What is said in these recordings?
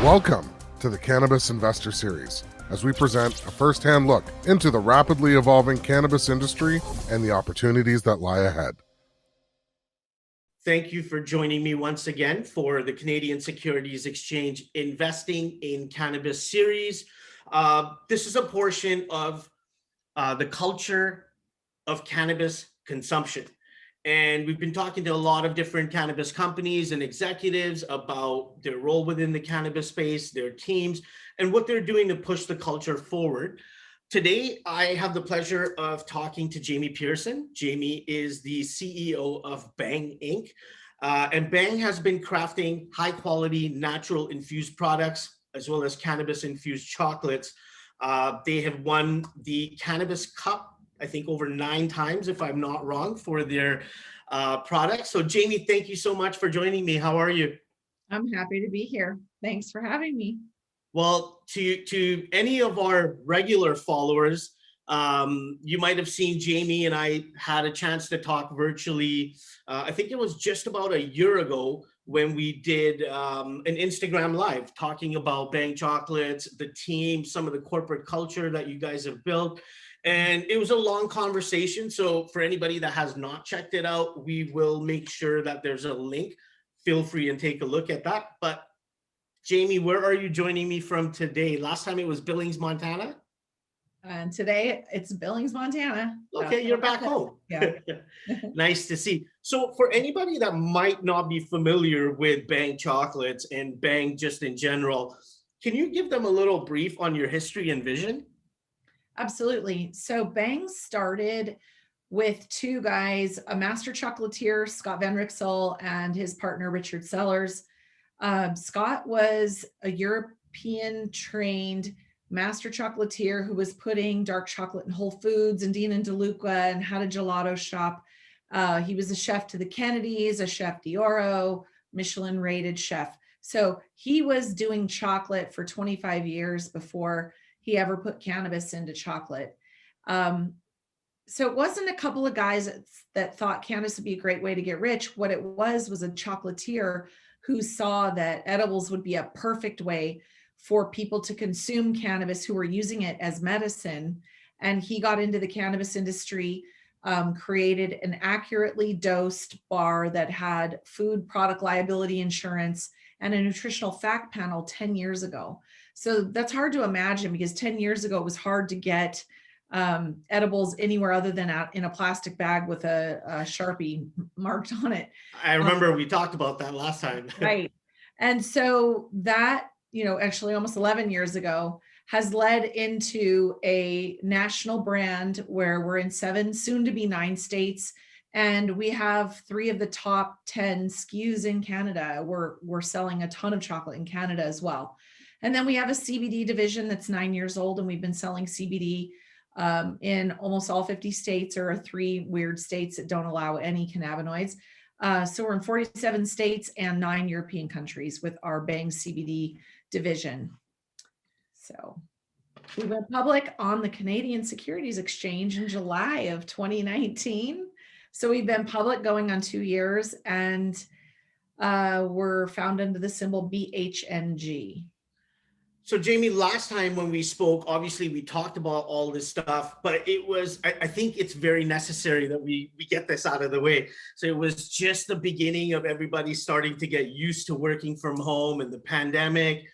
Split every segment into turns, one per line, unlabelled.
Welcome to the Cannabis Investor Series, as we present a first-hand look into the rapidly evolving cannabis industry and the opportunities that lie ahead.
Thank you for joining me once again for the Canadian Securities Exchange Investing in Cannabis Series. This is a portion of the culture of cannabis consumption. And we've been talking to a lot of different cannabis companies and executives about their role within the cannabis space, their teams, and what they're doing to push the culture forward. Today, I have the pleasure of talking to Jamie Pearson. Jamie is the CEO of Bhang Inc. And Bhang has been crafting high quality, natural infused products, as well as cannabis infused chocolates. They have won the Cannabis Cup, I think over 9 times, if I'm not wrong, for their products. So Jamie, thank you so much for joining me. How are you?
I'm happy to be here. Thanks for having me.
Well, to any of our regular followers, you might have seen Jamie and I had a chance to talk virtually. I think it was just about a year ago when we did an Instagram Live talking about Bhang Chocolates, the team, some of the corporate culture that you guys have built. And it was a long conversation. So for anybody that has not checked it out, we will make sure that there's a link. Feel free and take a look at that. But Jamie, where are you joining me from today? Last time it was Billings, Montana.
And today it's Billings, Montana.
Okay, you're back home.
Yeah.
Nice to see. So for anybody that might not be familiar with Bhang Chocolates and Bhang just in general, can you give them a little brief on your history and vision?
Absolutely. So Bhang started with 2 guys, a master chocolatier, Scott Van Rixel, and his partner, Richard Sellers. Scott was a European trained master chocolatier who was putting dark chocolate in Whole Foods and Dean and DeLuca and had a gelato shop. He was a chef to the Kennedys, a chef d'Oro, Michelin rated chef. So he was doing chocolate for 25 years before he ever put cannabis into chocolate. So it wasn't a couple of guys that thought cannabis would be a great way to get rich. What it was a chocolatier who saw that edibles would be a perfect way for people to consume cannabis who were using it as medicine. And he got into the cannabis industry, created an accurately dosed bar that had food product liability insurance and a nutritional fact panel 10 years ago. So that's hard to imagine because 10 years ago, it was hard to get edibles anywhere other than out in a plastic bag with a Sharpie marked on it.
I remember we talked about that last time.
Right. And so that, actually almost 11 years ago has led into a national brand where we're in 7, soon to be 9 states. And we have 3 of the top 10 SKUs in Canada. We're selling a ton of chocolate in Canada as well. And then we have a CBD division that's 9 years old, and we've been selling CBD in almost all 50 states, or 3 weird states that don't allow any cannabinoids. So we're in 47 states and 9 European countries with our Bhang CBD division. So we went public on the Canadian Securities Exchange in July of 2019. So we've been public going on 2 years, and we're found under the symbol BHNG.
So Jamie, last time when we spoke, obviously we talked about all this stuff, but it was, I think it's very necessary that we get this out of the way. So it was just the beginning of everybody starting to get used to working from home and the pandemic.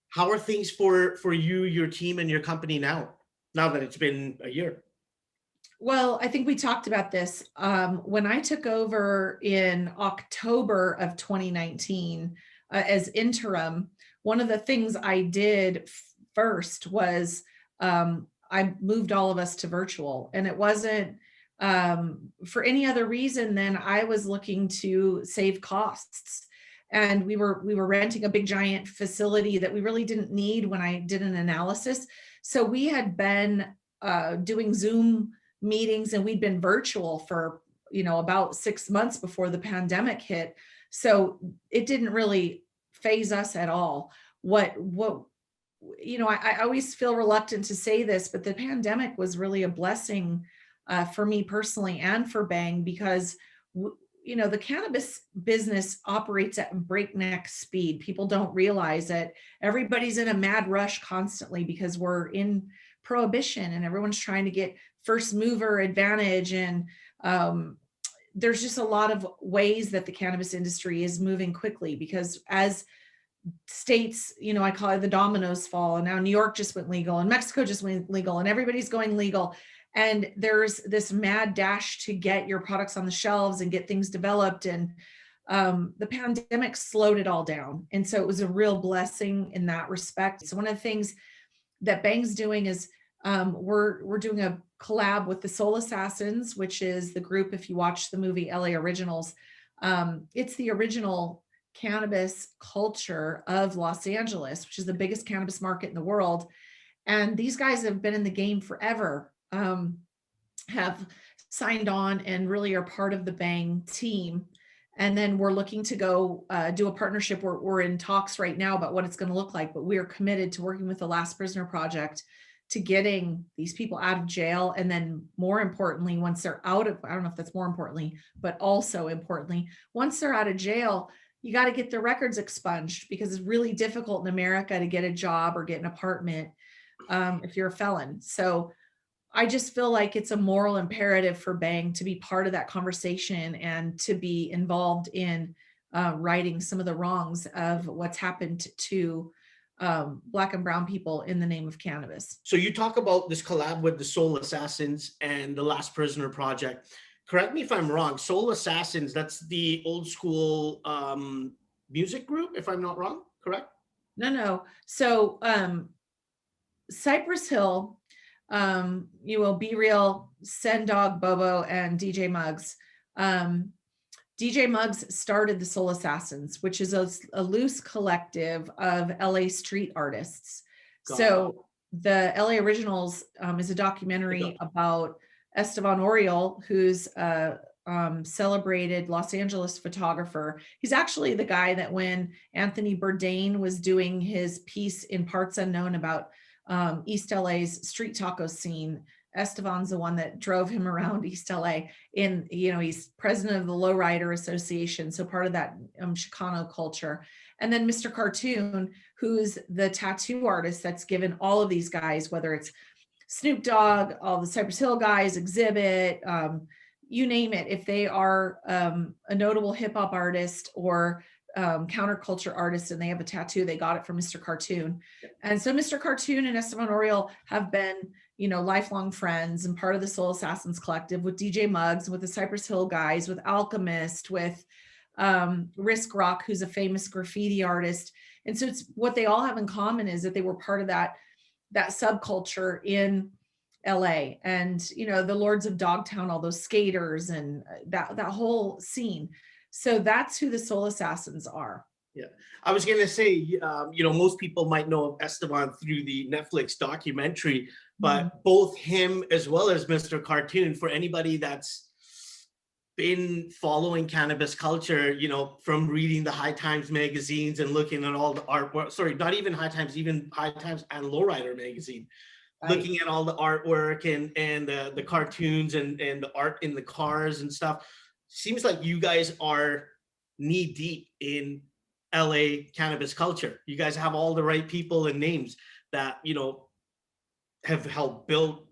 How are things for you, your team, and your company now that it's been a year?
Well, I think we talked about this. When I took over in October of 2019 as interim, one of the things I did first was I moved all of us to virtual, and it wasn't for any other reason than I was looking to save costs. And we were renting a big giant facility that we really didn't need when I did an analysis. So we had been doing Zoom meetings, and we'd been virtual for about 6 months before the pandemic hit. So it didn't really phase us at all. I always feel reluctant to say this, but the pandemic was really a blessing for me personally and for Bhang, because the cannabis business operates at breakneck speed. People don't realize it. Everybody's in a mad rush constantly because we're in prohibition and everyone's trying to get first mover advantage. And there's just a lot of ways that the cannabis industry is moving quickly because as states, I call it the dominoes fall, and now New York just went legal and Mexico just went legal and everybody's going legal. And there's this mad dash to get your products on the shelves and get things developed. And the pandemic slowed it all down. And so it was a real blessing in that respect. So one of the things that Bhang's doing is we're doing a collab with the Soul Assassins, which is the group, if you watch the movie LA Originals, it's the original cannabis culture of Los Angeles, which is the biggest cannabis market in the world. And these guys have been in the game forever, have signed on and really are part of the Bhang team. And then we're looking to go do a partnership. We're in talks right now about what it's going to look like, but we are committed to working with the Last Prisoner Project to getting these people out of jail. And then more importantly, once they're out of, I don't know if that's more importantly, but also importantly, once they're out of jail, you got to get their records expunged because it's really difficult in America to get a job or get an apartment if you're a felon. So I just feel like it's a moral imperative for Bhang to be part of that conversation and to be involved in righting some of the wrongs of what's happened to Black and brown people in the name of cannabis.
So you talk about this collab with the Soul Assassins and the Last Prisoner Project. Correct me if I'm wrong. Soul Assassins, that's the old school music group, if I'm not wrong, correct?
No. So Cypress Hill, you will Be Real, Send Dog, Bobo, and DJ Muggs. DJ Muggs started the Soul Assassins, which is a loose collective of LA street artists. So the LA Originals is a documentary about Esteban Oriol, who's a celebrated Los Angeles photographer. He's actually the guy that when Anthony Bourdain was doing his piece in Parts Unknown about East LA's street taco scene, Esteban's the one that drove him around East LA. He's president of the Lowrider Association, so part of that Chicano culture. And then Mr. Cartoon, who's the tattoo artist that's given all of these guys, whether it's Snoop Dogg, all the Cypress Hill guys, Exhibit, you name it, if they are a notable hip hop artist or counterculture artist and they have a tattoo, they got it from Mr. Cartoon. And so Mr. Cartoon and Esteban Oriol have been, lifelong friends and part of the Soul Assassins collective with DJ Muggs, with the Cypress Hill guys, with Alchemist, with Risk Rock, who's a famous graffiti artist. And so it's what they all have in common is that they were part of that subculture in LA and, the Lords of Dogtown, all those skaters and that whole scene. So that's who the Soul Assassins are.
Yeah, I was going to say, most people might know of Esteban through the Netflix documentary, but both him as well as Mr. Cartoon, for anybody that's been following cannabis culture, from reading the High Times magazines and looking at all the artwork, sorry, not even High Times, even High Times and Lowrider magazine, right. Looking at all the artwork and the cartoons and the art in the cars and stuff. Seems like you guys are knee deep in LA cannabis culture. You guys have all the right people and names that, have helped build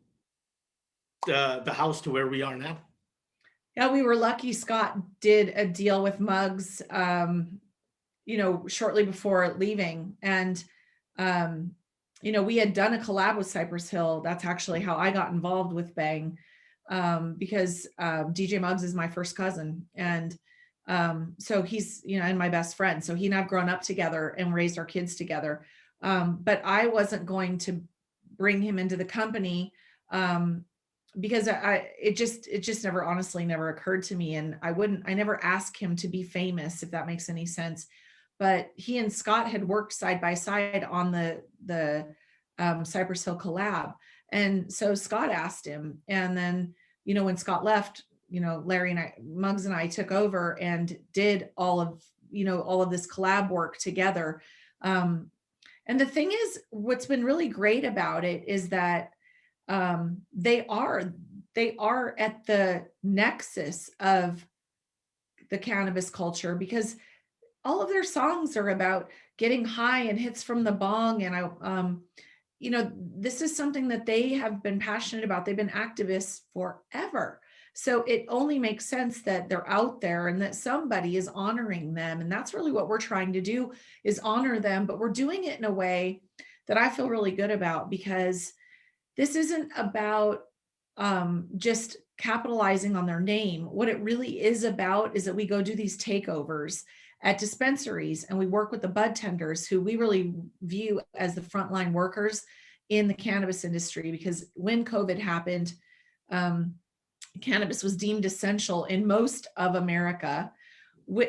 the house to where we are now.
Yeah, we were lucky. Scott did a deal with Muggs, shortly before leaving. And, we had done a collab with Cypress Hill. That's actually how I got involved with Bhang, because DJ Muggs is my first cousin. And so he's, and my best friend. So he and I've grown up together and raised our kids together. But I wasn't going to bring him into the company because it just never occurred to me. And I never asked him to be famous, if that makes any sense. But he and Scott had worked side by side on the Cypress Hill collab. And so Scott asked him, and then, when Scott left, Larry and Muggs and I took over and did all of this collab work together. And the thing is, what's been really great about it is that they are at the nexus of the cannabis culture, because all of their songs are about getting high and hits from the bong. And this is something that they have been passionate about. They've been activists forever. So it only makes sense that they're out there and that somebody is honoring them. And that's really what we're trying to do, is honor them. But we're doing it in a way that I feel really good about, because this isn't about just capitalizing on their name. What it really is about is that we go do these takeovers at dispensaries, and we work with the bud tenders, who we really view as the frontline workers in the cannabis industry. Because when COVID happened, cannabis was deemed essential in most of America,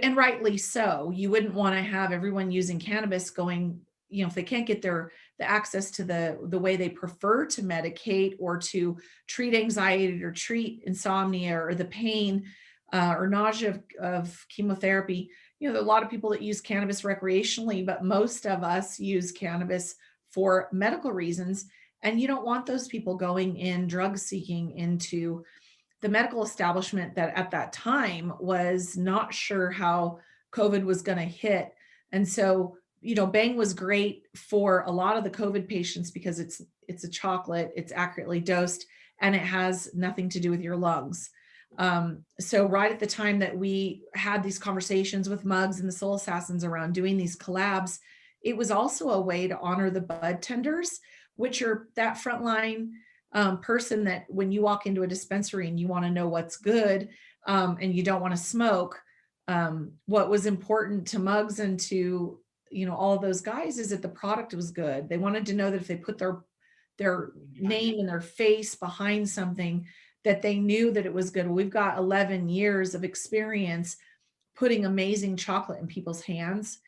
and rightly so. You wouldn't want to have everyone using cannabis going, if they can't get the access to the way they prefer to medicate or to treat anxiety or treat insomnia or the pain or nausea of chemotherapy. There are a lot of people that use cannabis recreationally, but most of us use cannabis for medical reasons. And you don't want those people going in drug seeking into the medical establishment that at that time was not sure how COVID was going to hit. And so, Bhang was great for a lot of the COVID patients because it's a chocolate, it's accurately dosed, and it has nothing to do with your lungs. So right at the time that we had these conversations with Muggs and the Soul Assassins around doing these collabs, it was also a way to honor the bud tenders, which are that frontline person that when you walk into a dispensary and you want to know what's good and you don't want to smoke, what was important to Muggs and to all of those guys is that the product was good. They wanted to know that if they put their name and their face behind something, that they knew that it was good. We've got 11 years of experience putting amazing chocolate in people's hands,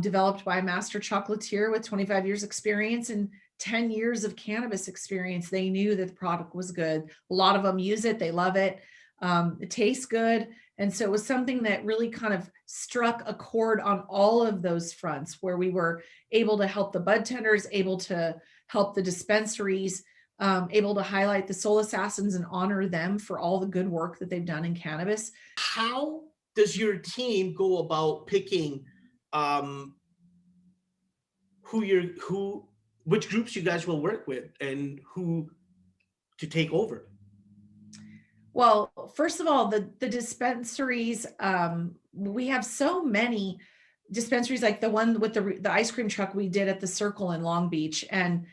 developed by a master chocolatier with 25 years experience and 10 years of cannabis experience. They knew that the product was good. A lot of them use it. They love it. It tastes good. And so it was something that really kind of struck a chord on all of those fronts, where we were able to help the bud tenders, able to help the dispensaries, able to highlight the Soul Assassins and honor them for all the good work that they've done in cannabis.
How does your team go about picking which groups you guys will work with and who to take over?
Well, first of all, the dispensaries, we have so many dispensaries, like the one with the ice cream truck we did at the Circle in Long Beach. And,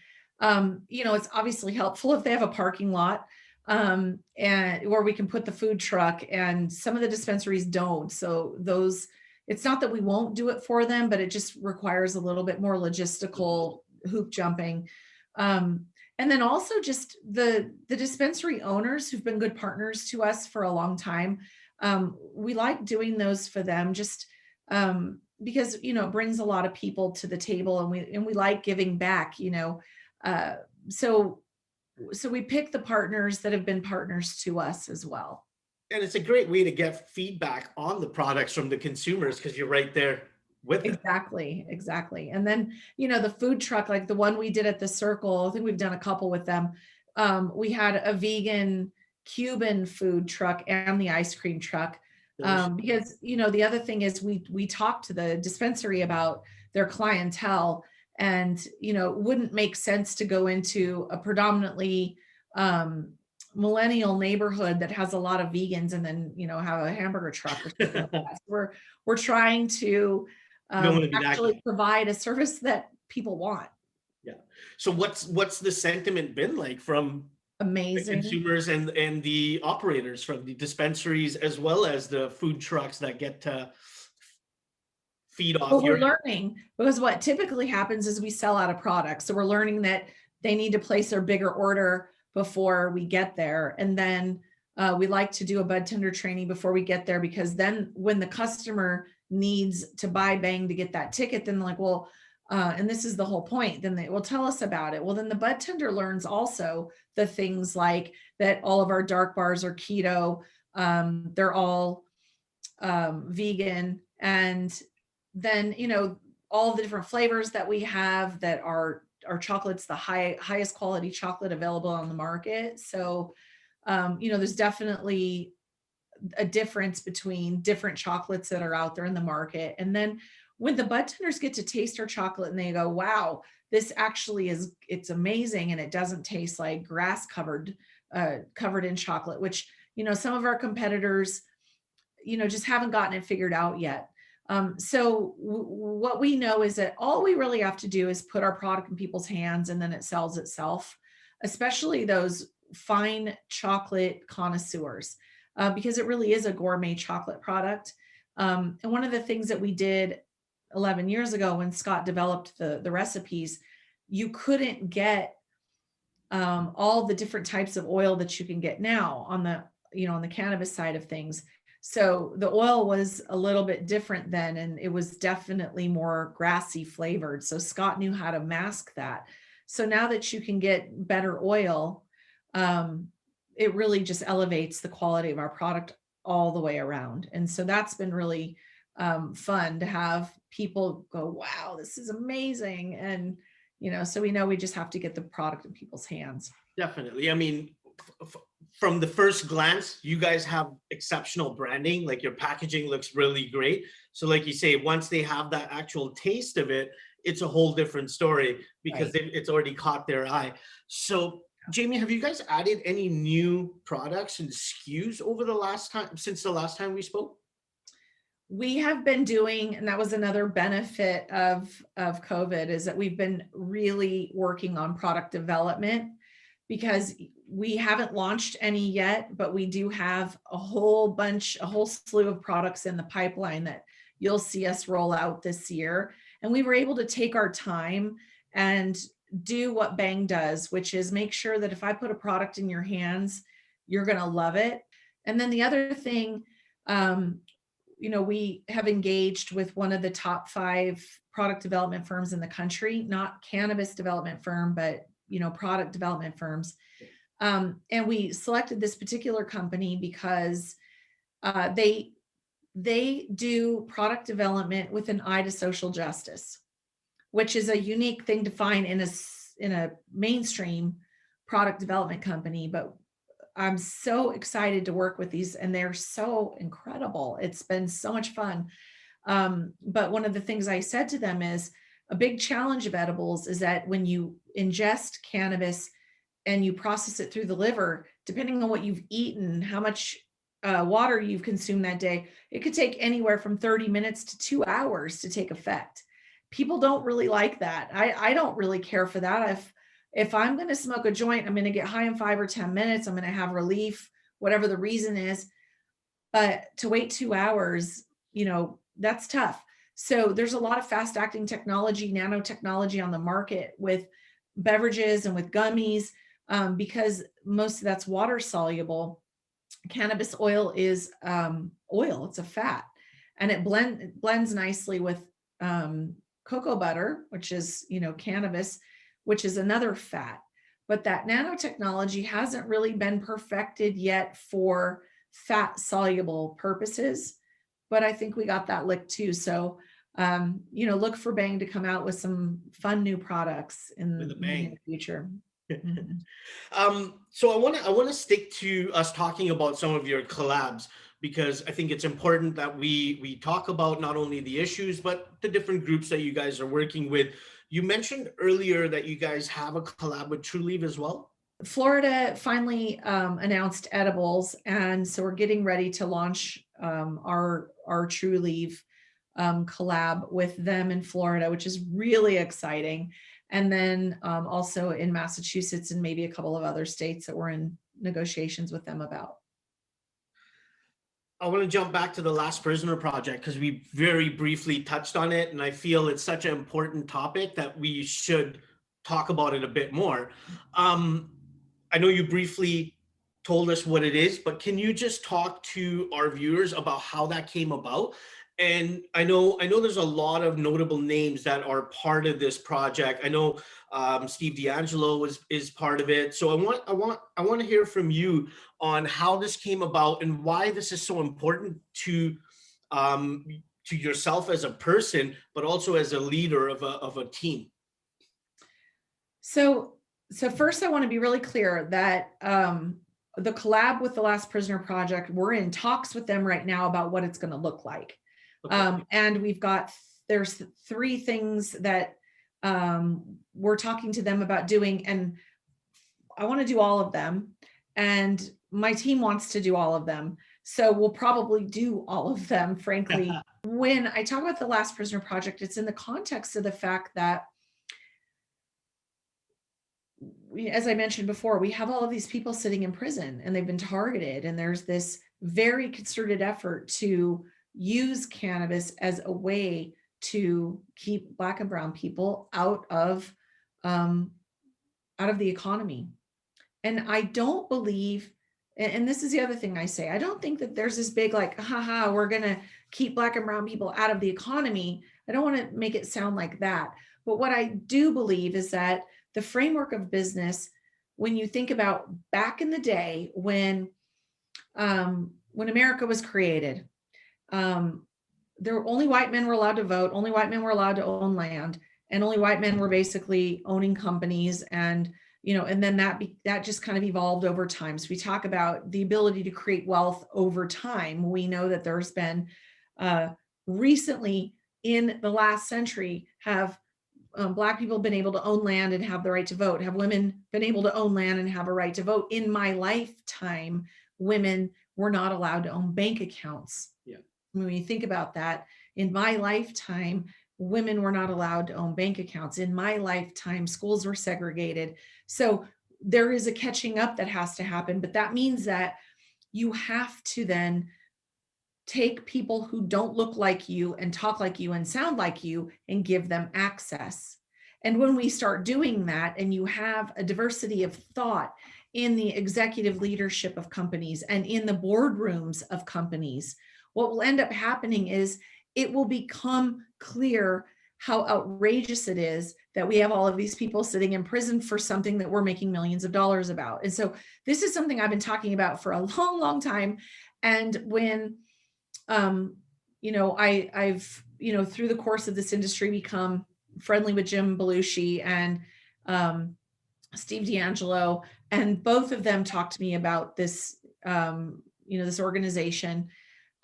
it's obviously helpful if they have a parking lot and where we can put the food truck, and some of the dispensaries don't. So it's not that we won't do it for them, but it just requires a little bit more logistical hoop jumping. And then also just the dispensary owners who've been good partners to us for a long time. We like doing those for them just because, it brings a lot of people to the table, and we like giving back, so we pick the partners that have been partners to us as well.
And it's a great way to get feedback on the products from the consumers, because you're right there with it.
Exactly. And then, the food truck, like the one we did at the Circle, I think we've done a couple with them. We had a vegan Cuban food truck and the ice cream truck. Because, the other thing is we talked to the dispensary about their clientele, and, it wouldn't make sense to go into a predominantly millennial neighborhood that has a lot of vegans and then, have a hamburger truck or something like that. So we're trying to actually provide a service that people want.
Yeah. So what's the sentiment been like from
amazing
the consumers and the operators from the dispensaries, as well as the food trucks that get to feed off?
Well, we're learning, because what typically happens is we sell out of products. So we're learning that they need to place their bigger order before we get there. And then we like to do a bud tender training before we get there, because then when the customer needs to buy Bhang to get that ticket, then like, well, and this is the whole point, then they will tell us about it. Well, then the bud tender learns also the things like that all of our dark bars are keto. They're all vegan. And then, all the different flavors that we have that are our chocolate's the highest quality chocolate available on the market. So, there's definitely a difference between different chocolates that are out there in the market. And then when the bud tenders get to taste our chocolate and they go, wow, this actually it's amazing. And it doesn't taste like grass covered in chocolate, which, some of our competitors, just haven't gotten it figured out yet. So what we know is that all we really have to do is put our product in people's hands and then it sells itself, especially those fine chocolate connoisseurs, because it really is a gourmet chocolate product. And one of the things that we did 11 years ago when Scott developed the recipes, you couldn't get all the different types of oil that you can get now on the cannabis side of things. So the oil was a little bit different then, and it was definitely more grassy flavored. So Scott knew how to mask that. So now that you can get better oil, it really just elevates the quality of our product all the way around. And so that's been really fun to have people go, wow, this is amazing. And, so we know we just have to get the product in people's hands.
Definitely. I mean, from the first glance, you guys have exceptional branding. Like, your packaging looks really great. So like you say, once they have that actual taste of it, it's a whole different story because it's already caught their eye. So Jamie, have you guys added any new products and SKUs since the last time we spoke?
We have been doing, and that was another benefit of COVID, is that we've been really working on product development, because we haven't launched any yet, but we do have a whole slew of products in the pipeline that you'll see us roll out this year. And we were able to take our time and do what Bhang does, which is make sure that if I put a product in your hands, you're going to love it. And then the other thing, we have engaged with one of the top 5 product development firms in the country, not cannabis development firm, but, product development firms. And we selected this particular company because they do product development with an eye to social justice, which is a unique thing to find in a mainstream product development company. But I'm so excited to work with these, and they're so incredible. It's been so much fun. But one of the things I said to them is, a big challenge of edibles is that when you ingest cannabis and you process it through the liver, depending on what you've eaten, how much water you've consumed that day, it could take anywhere from 30 minutes to 2 hours to take effect. People don't really like that. I don't really care for that. If I'm going to smoke a joint, I'm going to get high in 5 or 10 minutes. I'm going to have relief, whatever the reason is. But to wait 2 hours, that's tough. So there's a lot of fast acting technology, nanotechnology on the market with beverages and with gummies, because most of that's water soluble. Cannabis oil is oil. It's a fat, and it blends nicely with cocoa butter, which is, cannabis, which is another fat. But that nanotechnology hasn't really been perfected yet for fat soluble purposes. But I think we got that lick too. So, look for Bhang to come out with some fun new products in the near future.
So I want to stick to us talking about some of your collabs, because I think it's important that we talk about not only the issues, but the different groups that you guys are working with. You mentioned earlier that you guys have a collab with Trulieve as well.
Florida finally announced edibles, and so we're getting ready to launch our Trulieve collab with them in Florida, which is really exciting. And then also in Massachusetts and maybe a couple of other states that we're in negotiations with them about.
I want to jump back to the Last Prisoner project, because we very briefly touched on it, and I feel it's such an important topic that we should talk about it a bit more. I know you briefly told us what it is, but can you just talk to our viewers about how that came about? And I know there's a lot of notable names that are part of this project. I know Steve D'Angelo is part of it. So I want to hear from you on how this came about and why this is so important to yourself as a person, but also as a leader of a team.
So first, I want to be really clear that the collab with the Last Prisoner Project, we're in talks with them right now about what it's going to look like.
Okay.
And there's 3 things that we're talking to them about doing, and I want to do all of them, and my team wants to do all of them. So we'll probably do all of them, frankly. When I talk about the Last Prisoner Project, it's in the context of the fact that, as I mentioned before, we have all of these people sitting in prison and they've been targeted. And there's this very concerted effort to use cannabis as a way to keep Black and brown people out of the economy. And I don't believe, and this is the other thing I say, I don't think that there's this big like, haha, we're going to keep Black and brown people out of the economy. I don't want to make it sound like that. But what I do believe is that the framework of business, when you think about back in the day when America was created, only white men were allowed to vote, only white men were allowed to own land, and only white men were basically owning companies. And and then that just kind of evolved over time. So we talk about the ability to create wealth over time. We know that there's been recently in the last century have Black people been able to own land and have the right to vote, have women been able to own land and have a right to vote. In my lifetime, women were not allowed to own bank accounts.
Yeah.
When you think about that, in my lifetime, women were not allowed to own bank accounts. In my lifetime, schools were segregated. So there is a catching up that has to happen, but that means that you have to then take people who don't look like you and talk like you and sound like you and give them access. And when we start doing that, and you have a diversity of thought in the executive leadership of companies and in the boardrooms of companies, what will end up happening is it will become clear how outrageous it is that we have all of these people sitting in prison for something that we're making millions of dollars about. And so this is something I've been talking about for a long, long time. And when I've through the course of this industry become friendly with Jim Belushi and Steve D'Angelo, and both of them talked to me about this, this organization.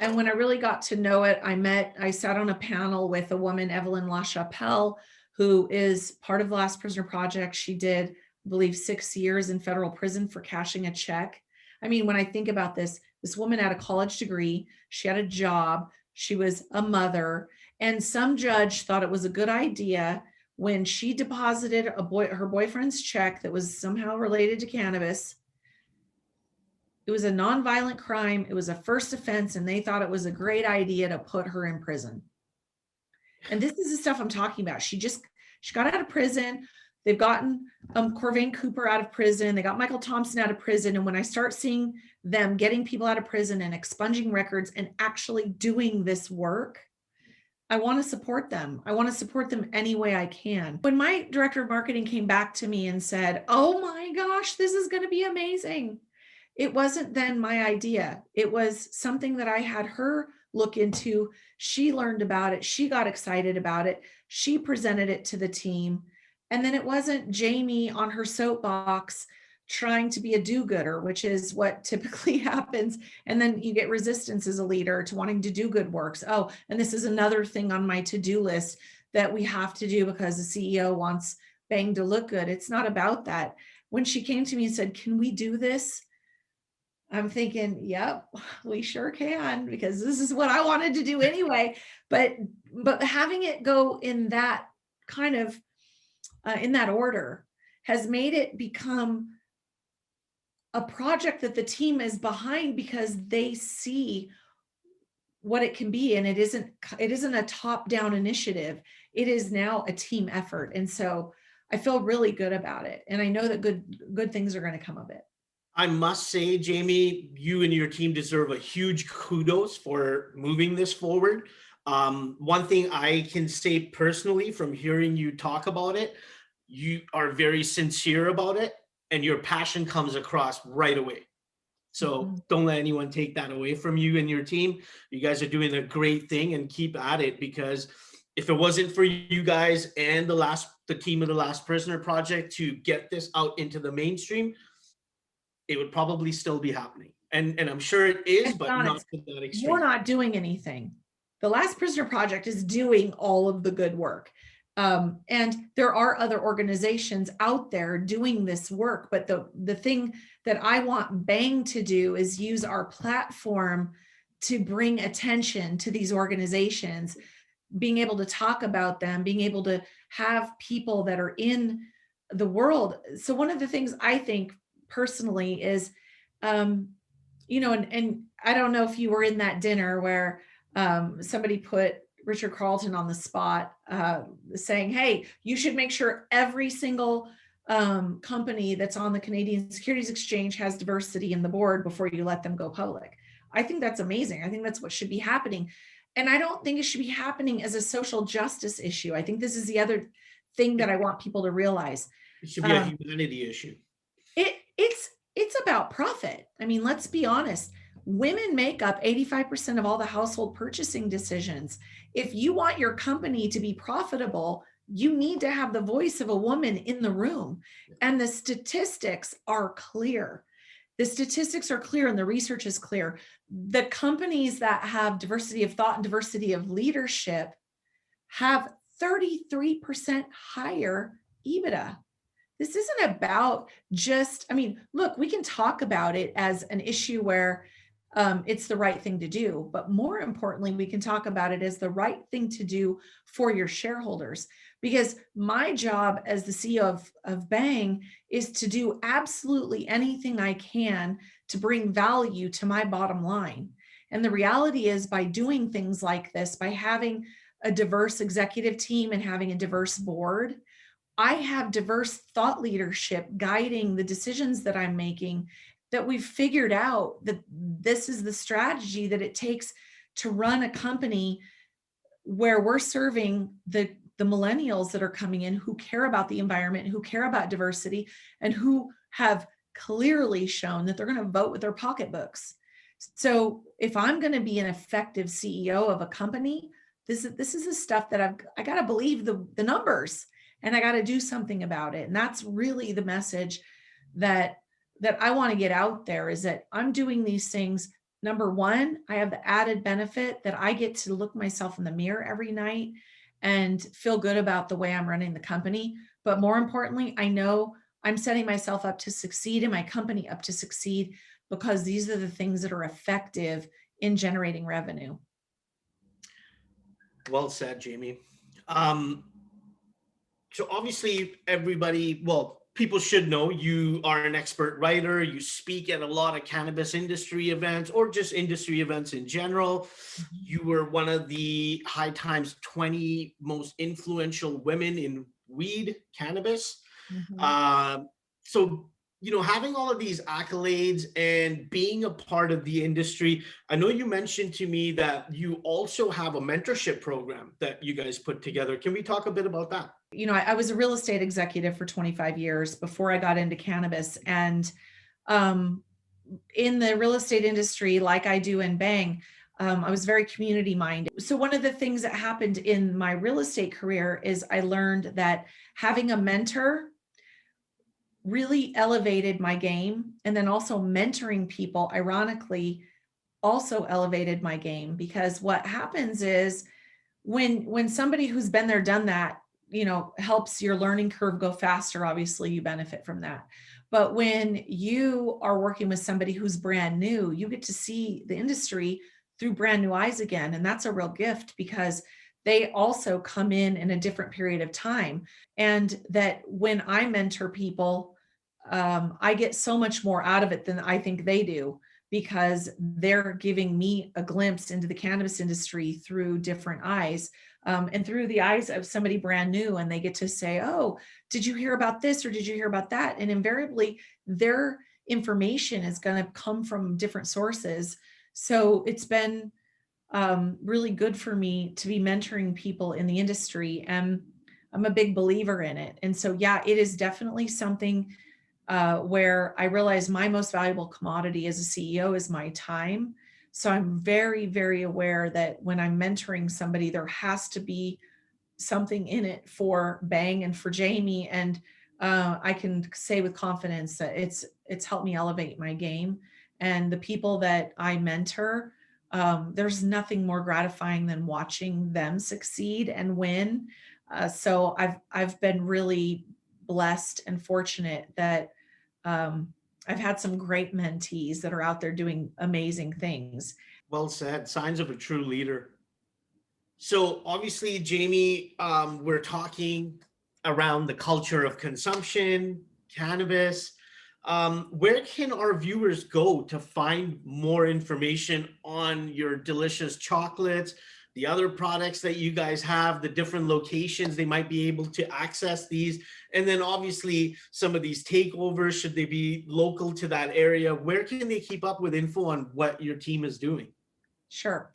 And when I really got to know it, I sat on a panel with a woman, Evelyn LaChapelle, who is part of the Last Prisoner Project. She did, I believe, 6 years in federal prison for cashing a check. I mean, when I think about this woman had a college degree, she had a job, she was a mother, and some judge thought it was a good idea when she deposited her boyfriend's check that was somehow related to cannabis. It was a nonviolent crime. It was a first offense, and they thought it was a great idea to put her in prison. And this is the stuff I'm talking about. She got out of prison. They've gotten Corvain Cooper out of prison. They got Michael Thompson out of prison. And when I start seeing them getting people out of prison and expunging records and actually doing this work, I want to support them. I want to support them any way I can. When my director of marketing came back to me and said, "Oh my gosh, this is going to be amazing," it wasn't then my idea. It was something that I had her look into. She learned about it. She got excited about it. She presented it to the team. And then it wasn't Jamie on her soapbox trying to be a do-gooder, which is what typically happens. And then you get resistance as a leader to wanting to do good works. Oh, and this is another thing on my to-do list that we have to do because the CEO wants Bhang to look good. It's not about that. When she came to me and said, "Can we do this?" I'm thinking, yep, we sure can, because this is what I wanted to do anyway. But having it go in that kind of in that order has made it become a project that the team is behind because they see what it can be. And it isn't a top-down initiative. It is now a team effort. And so I feel really good about it. And I know that good things are going to come of it.
I must say, Jamie, you and your team deserve a huge kudos for moving this forward. One thing I can say personally from hearing you talk about it, you are very sincere about it and your passion comes across right away. So don't let anyone take that away from you and your team. You guys are doing a great thing and keep at it, because if it wasn't for you guys and the team of the Last Prisoner Project to get this out into the mainstream, it would probably still be happening. And I'm sure it is,
And
but
John,
not to that
we're
extreme.
not doing anything. The Last Prisoner Project is doing all of the good work. And there are other organizations out there doing this work. But the thing that I want Bhang to do is use our platform to bring attention to these organizations, being able to talk about them, being able to have people that are in the world. So one of the things I think personally is, and I don't know if you were in that dinner where somebody put Richard Carlton on the spot, saying, hey, you should make sure every single company that's on the Canadian Securities Exchange has diversity in the board before you let them go public. I think that's amazing. I think that's what should be happening. And I don't think it should be happening as a social justice issue. I think this is the other thing that I want people to realize.
It should be a humanity issue.
It's about profit. I mean, let's be honest. Women make up 85% of all the household purchasing decisions. If you want your company to be profitable, you need to have the voice of a woman in the room. And the statistics are clear. The statistics are clear and the research is clear. The companies that have diversity of thought and diversity of leadership have 33% higher EBITDA. This isn't about just, I mean, look, we can talk about it as an issue where it's the right thing to do, but more importantly, we can talk about it as the right thing to do for your shareholders. Because my job as the CEO of Bhang is to do absolutely anything I can to bring value to my bottom line. And the reality is, by doing things like this, by having a diverse executive team and having a diverse board, I have diverse thought leadership guiding the decisions that I'm making, that we've figured out that this is the strategy that it takes to run a company where we're serving the millennials that are coming in, who care about the environment, who care about diversity, and who have clearly shown that they're going to vote with their pocketbooks. So if I'm going to be an effective CEO of a company, this is the stuff that I got to believe the numbers, and I got to do something about it. And that's really the message that I want to get out there, is that I'm doing these things. Number one, I have the added benefit that I get to look myself in the mirror every night and feel good about the way I'm running the company. But more importantly, I know I'm setting myself up to succeed and my company up to succeed, because these are the things that are effective in generating revenue.
Well said, Jamie. So obviously everybody, well, people should know you are an expert writer. You speak at a lot of cannabis industry events, or just industry events in general. You were one of the High Times 20 most influential women in weed cannabis. So, having all of these accolades and being a part of the industry, I know you mentioned to me that you also have a mentorship program that you guys put together. Can we talk a bit about that?
I was a real estate executive for 25 years before I got into cannabis. And in the real estate industry, like I do in Bhang, I was very community minded. So one of the things that happened in my real estate career is I learned that having a mentor really elevated my game. And then also mentoring people, ironically, also elevated my game, because what happens is when somebody who's been there, done that, helps your learning curve go faster, obviously you benefit from that. But when you are working with somebody who's brand new, you get to see the industry through brand new eyes again. And that's a real gift, because they also come in a different period of time. And that when I mentor people, I get so much more out of it than I think they do, because they're giving me a glimpse into the cannabis industry through different eyes, and through the eyes of somebody brand new. And they get to say, oh, did you hear about this? Or did you hear about that? And invariably their information is going to come from different sources. So it's been really good for me to be mentoring people in the industry. And I'm a big believer in it. And so, yeah, it is definitely something where I realize my most valuable commodity as a CEO is my time. So I'm very, very aware that when I'm mentoring somebody, there has to be something in it for Bhang and for Jamie. And I can say with confidence that it's helped me elevate my game. And the people that I mentor, there's nothing more gratifying than watching them succeed and win. So I've been really blessed and fortunate that I've had some great mentees that are out there doing amazing things.
Well said. Signs of a true leader. So obviously, Jamie, we're talking around the culture of consumption, cannabis. Where can our viewers go to find more information on your delicious chocolates, the other products that you guys have, the different locations they might be able to access these, and then obviously some of these takeovers, should they be local to that area? Where can they keep up with info on what your team is doing?
Sure.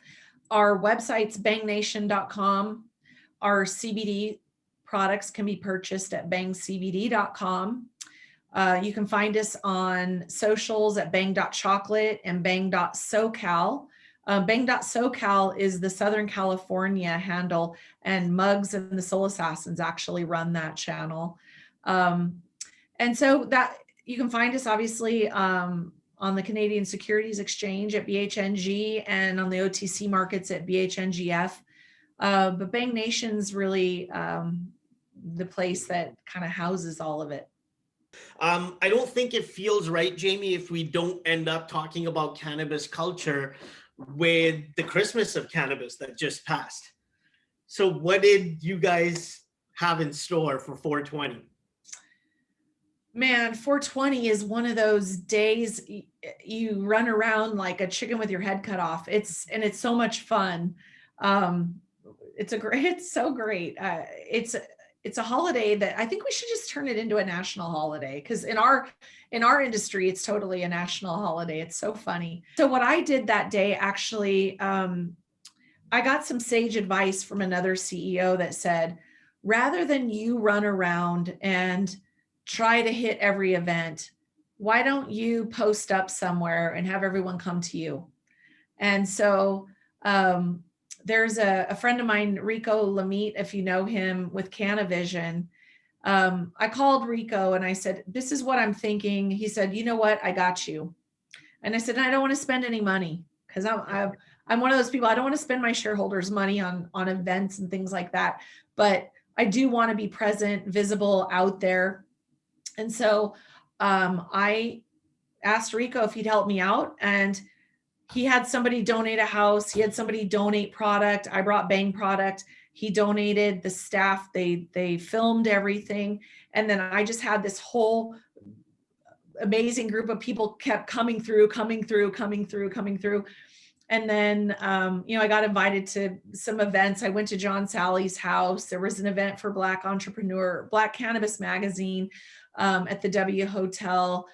Our website's bangnation.com. Our CBD products can be purchased at bangcbd.com. You can find us on socials at bang.chocolate and bang.socal. Bang.socal is the Southern California handle, and Muggs and the Soul Assassins actually run that channel. And so that you can find us obviously on the Canadian Securities Exchange at BHNG and on the OTC markets at BHNGF. But Bang Nation's really the place that kind of houses all of it.
I don't think it feels right, Jamie, if we don't end up talking about cannabis culture with the Christmas of cannabis that just passed. So what did you guys have in store for 420?
Man, 420 is one of those days you run around like a chicken with your head cut off. It's so much fun. It's so great. It's a holiday that I think we should just turn it into a national holiday, because in our industry, it's totally a national holiday. It's so funny. So what I did that day, actually, I got some sage advice from another CEO that said, rather than you run around and try to hit every event, why don't you post up somewhere and have everyone come to you? And so there's a friend of mine, Rico Lamite, if you know him, with Canavision. I called Rico and I said, this is what I'm thinking. He said, you know what? I got you. And I said, I don't want to spend any money, because I'm one of those people. I don't want to spend my shareholders' money on events and things like that. But I do want to be present, visible, out there. And so I asked Rico if he'd help me out, and he had somebody donate a house. He had somebody donate product. I brought Bang product. He donated the staff. They filmed everything. And then I just had this whole amazing group of people kept coming through. And then, I got invited to some events. I went to John Sally's house. There was an event for Black Entrepreneur, Black Cannabis Magazine at the W Hotel.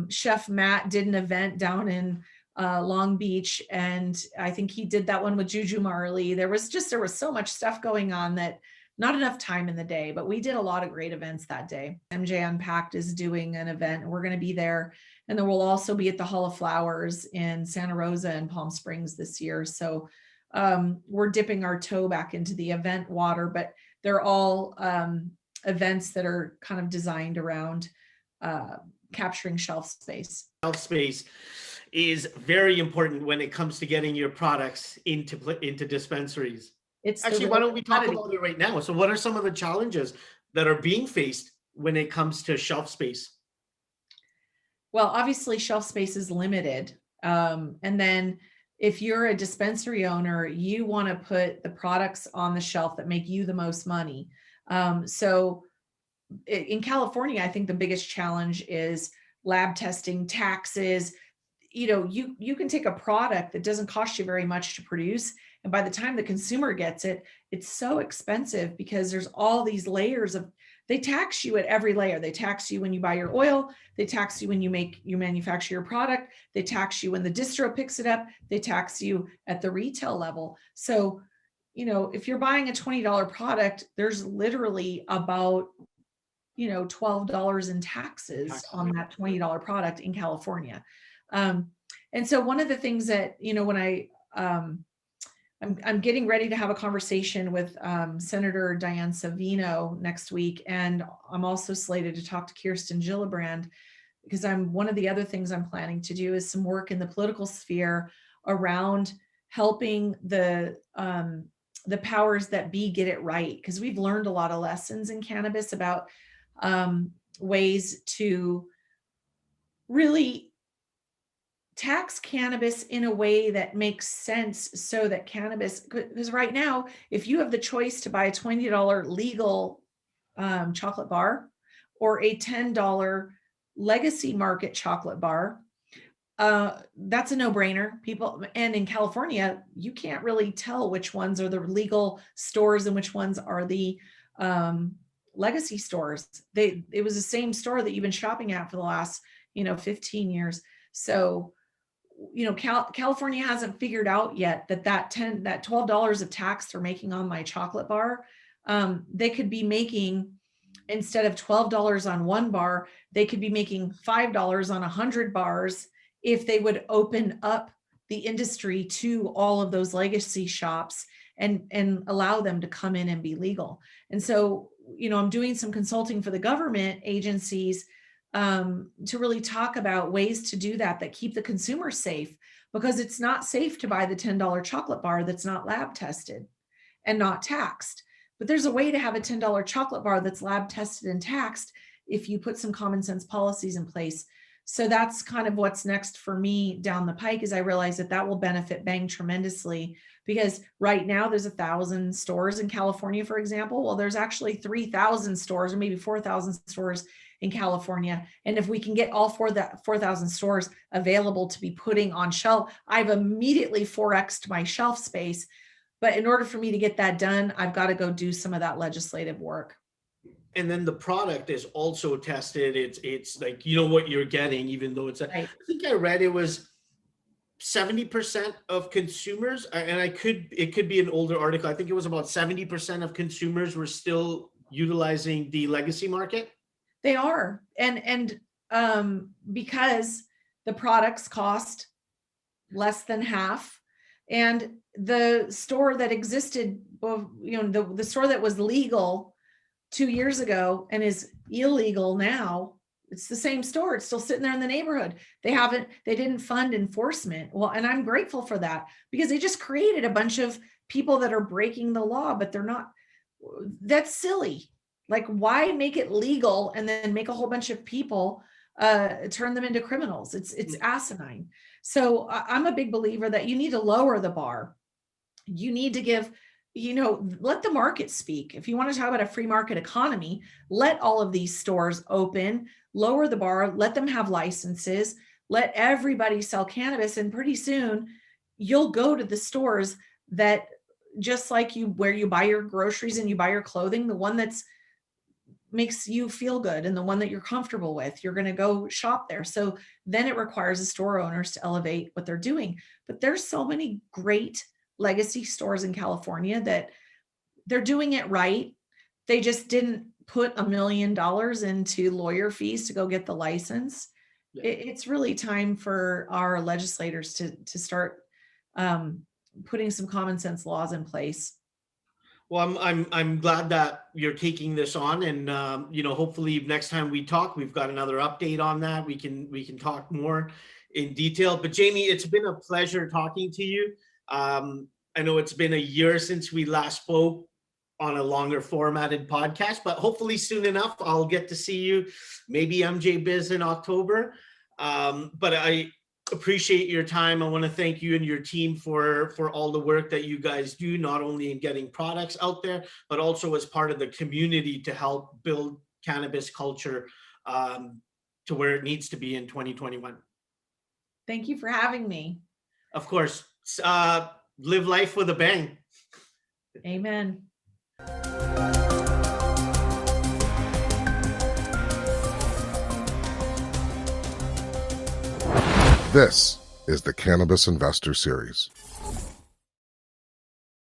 Chef Matt did an event down in Long Beach, and I think he did that one with Juju Marley. There was so much stuff going on that not enough time in the day, but we did a lot of great events that day. MJ Unpacked is doing an event, and we're going to be there. And then we'll also be at the Hall of Flowers in Santa Rosa and Palm Springs this year. So we're dipping our toe back into the event water, but they're all events that are kind of designed around capturing shelf space.
Shelf space is very important when it comes to getting your products into dispensaries.
It's
actually, why don't we talk about it right now? So what are some of the challenges that are being faced when it comes to shelf space?
Well, obviously shelf space is limited. And then if you're a dispensary owner, you want to put the products on the shelf that make you the most money. So in California, I think the biggest challenge is lab testing, taxes. You can take a product that doesn't cost you very much to produce, and by the time the consumer gets it, it's so expensive because there's all these layers of, they tax you at every layer. They tax you when you buy your oil. They tax you when you manufacture your product. They tax you when the distro picks it up. They tax you at the retail level. So, if you're buying a $20 product, there's literally about, $12 in taxes on that $20 product in California. And so one of the things that, when I'm getting ready to have a conversation with Senator Diane Savino next week, and I'm also slated to talk to Kirsten Gillibrand, because one of the other things I'm planning to do is some work in the political sphere around helping the powers that be get it right, because we've learned a lot of lessons in cannabis about ways to really tax cannabis in a way that makes sense, so that cannabis, because right now, if you have the choice to buy a $20 legal chocolate bar or a $10 legacy market chocolate bar, that's a no-brainer. People, and in California, you can't really tell which ones are the legal stores and which ones are the legacy stores. It was the same store that you've been shopping at for the last 15 years. So California hasn't figured out yet that $12 of tax they're making on my chocolate bar, they could be making, instead of $12 on one bar, they could be making $5 on 100 bars if they would open up the industry to all of those legacy shops and allow them to come in and be legal. And so, I'm doing some consulting for the government agencies to really talk about ways to do that keep the consumer safe, because it's not safe to buy the $10 chocolate bar that's not lab tested and not taxed. But there's a way to have a $10 chocolate bar that's lab tested and taxed if you put some common sense policies in place. So that's kind of what's next for me down the pike, is I realize that will benefit Bhang tremendously, because right now there's 1,000 stores in California, for example. Well, there's actually 3,000 stores or maybe 4,000 stores in California. And if we can get all 4,000 stores available to be putting on shelf, I've immediately 4x'd my shelf space. But in order for me to get that done, I've got to go do some of that legislative work.
And then the product is also tested. It's like, what you're getting, even though it's, right. I think I read it was 70% of consumers, and it could be an older article. I think it was about 70% of consumers were still utilizing the legacy market.
They are. And because the products cost less than half, and the store that existed, the store that was legal 2 years ago and is illegal now, it's the same store. It's still sitting there in the neighborhood. They didn't fund enforcement. Well, and I'm grateful for that, because they just created a bunch of people that are breaking the law, but they're not. That's silly. Like, why make it legal and then make a whole bunch of people turn them into criminals? It's asinine. So I'm a big believer that you need to lower the bar. You need to give, let the market speak. If you want to talk about a free market economy, let all of these stores open, lower the bar, let them have licenses, let everybody sell cannabis. And pretty soon you'll go to the stores that, just like where you buy your groceries and you buy your clothing, the one that's makes you feel good and the one that you're comfortable with, you're going to go shop there. So then it requires the store owners to elevate what they're doing. But there's so many great legacy stores in California that they're doing it right. They just didn't put $1 million into lawyer fees to go get the license. Yeah. It's really time for our legislators to start putting some common sense laws in place.
Well, I'm glad that you're taking this on, and hopefully next time we talk, we've got another update on that. We can talk more in detail. But Jamie, it's been a pleasure talking to you. I know it's been a year since we last spoke on a longer formatted podcast, but hopefully soon enough I'll get to see you, maybe MJ Biz in October. But I appreciate your time. I want to thank you and your team for all the work that you guys do, not only in getting products out there, but also as part of the community to help build cannabis culture to where it needs to be in 2021.
Thank you for having me.
Of course. Live life with a bang.
Amen.
This is the Cannabis Investor Series.